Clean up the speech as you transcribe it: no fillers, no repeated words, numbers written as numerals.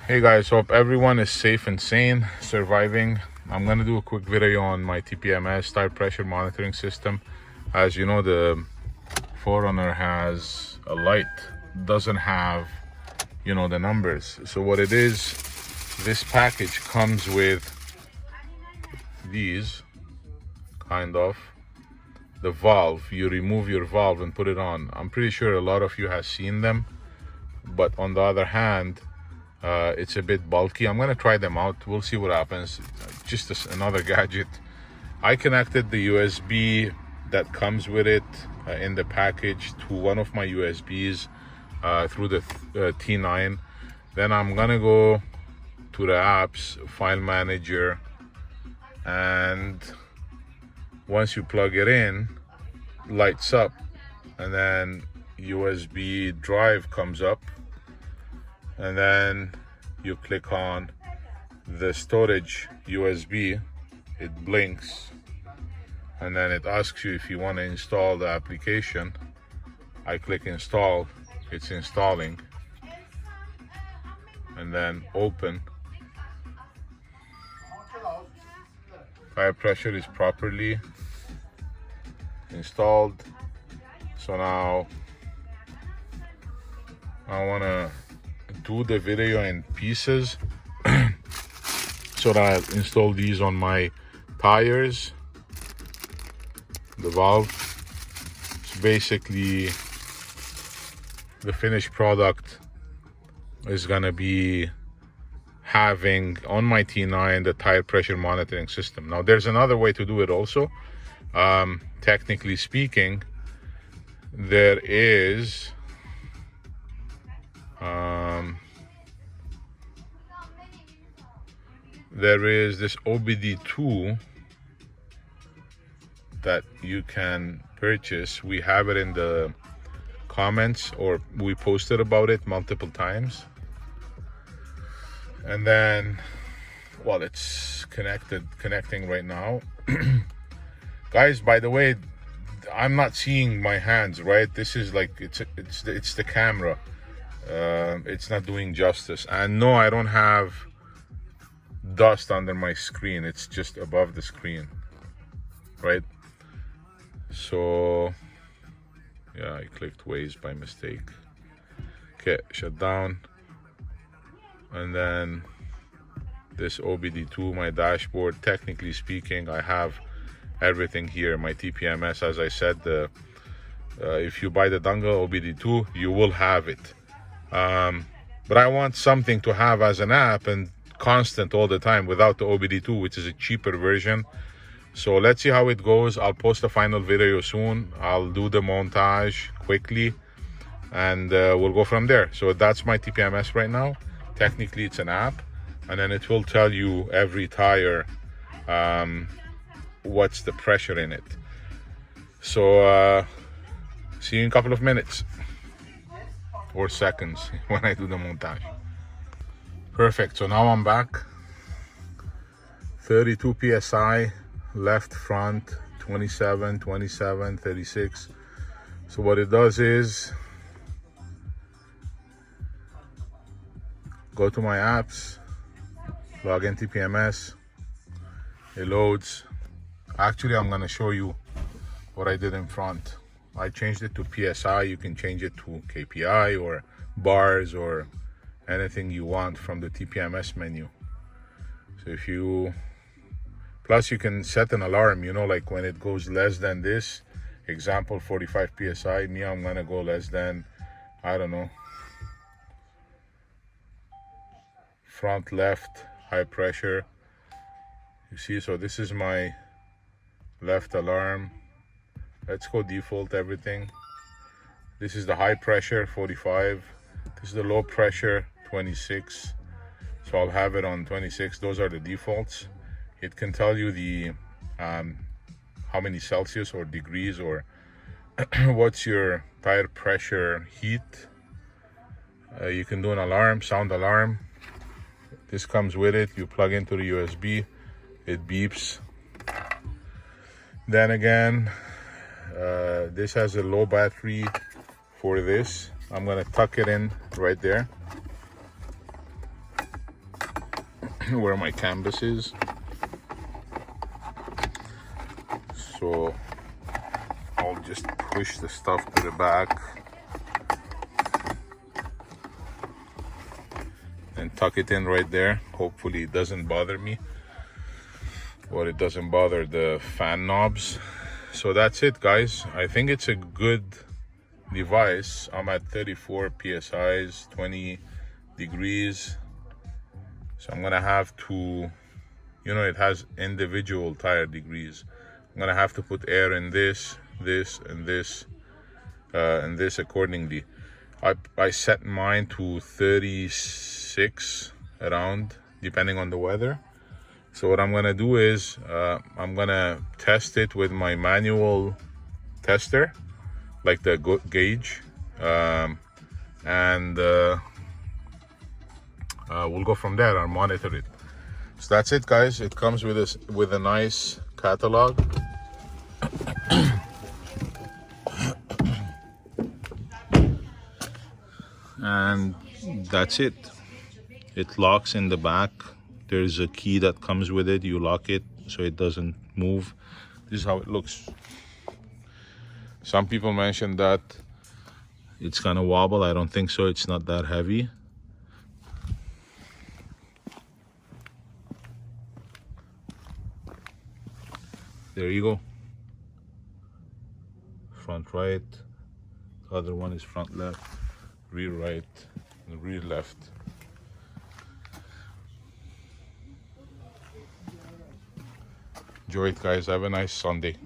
Hey guys, hope everyone is safe and sane, surviving. I'm gonna do a quick video on my TPMS, tire pressure monitoring system. As you know, the 4Runner has a light, doesn't have, the numbers. So what it is, this package comes with these, the valve. You remove your valve and put it on. I'm pretty sure a lot of you have seen them, but on the other hand, it's a bit bulky. I'm gonna try them out. We'll see what happens. Just another gadget. I connected the USB that comes with it in the package to one of my USBs through the T9. Then I'm gonna go to the apps, file manager, and once you plug it in, lights up, and then USB drive comes up, and then you click on the storage USB, it blinks, and then it asks you if you want to install the application. I click install, it's installing, and then open. Tire pressure is properly installed. So now I want to do the video in pieces so that I'll install these on my tires. The valve is basically the finished product is gonna be having on my T9 the tire pressure monitoring system. Now there's another way to do it also. Technically speaking, there is this OBD2 that you can purchase. We have it in the comments, or we posted about it multiple times. And then, well, it's connecting right now. Guys, by the way, I'm not seeing my hands, right? This is like, it's the camera. It's not doing justice. And no, I don't have dust under my screen. It's just above the screen, right? So yeah, I clicked Waze by mistake. Okay, shut down. And then this OBD2, my dashboard. Technically speaking, I have everything here. My TPMS, as I said, if you buy the dongle OBD2, you will have it. But I want something to have as an app and constant all the time without the OBD2, which is a cheaper version. So let's see how it goes. I'll post a final video soon. I'll do the montage quickly, and we'll go from there. So that's my TPMS right now. Technically it's an app, and then it will tell you every tire what's the pressure in it. So see you in a couple of minutes or seconds when I do the montage. Perfect. So now I'm back. 32 psi left front, 27, 27, 36. So what it does is go to my apps, log in TPMS, it loads. Actually, I'm gonna show you what I did in front. I changed it to PSI. You can change it to KPI or bars or anything you want from the TPMS menu. So if you, plus you can set an alarm, like when it goes less than this, example 45 PSI, I'm gonna go less than, I don't know, front left, high pressure. You see, so this is my left alarm. Let's go default everything. This is the high pressure, 45. This is the low pressure, 26. So I'll have it on 26. Those are the defaults. It can tell you the how many Celsius or degrees or what's your tire pressure heat. You can do an alarm, sound alarm. This comes with it. You plug into the USB, it beeps. Then again, this has a low battery for this. I'm gonna tuck it in right there. where my canvas is. So I'll just push the stuff to the back and tuck it in right there. Hopefully it doesn't bother me, or it doesn't bother the fan knobs. So that's it, guys. I think it's a good device. I'm at 34 psi's, 20 degrees. So I'm gonna have to, you know, it has individual tire degrees. I'm gonna have to put air in this, and this accordingly. I set mine to 36 around, depending on the weather. So what I'm gonna do is I'm gonna test it with my manual tester, like the gauge, and we'll go from there and monitor it. So that's it, guys. It comes with a nice catalog. And that's it. It locks in the back. There's a key that comes with it. You lock it so it doesn't move. This is how it looks. Some people mentioned that it's gonna wobble. I don't think so. It's not that heavy. There you go. Front right. The other one is front left, rear right, and rear left. Enjoy it, guys. Have a nice Sunday.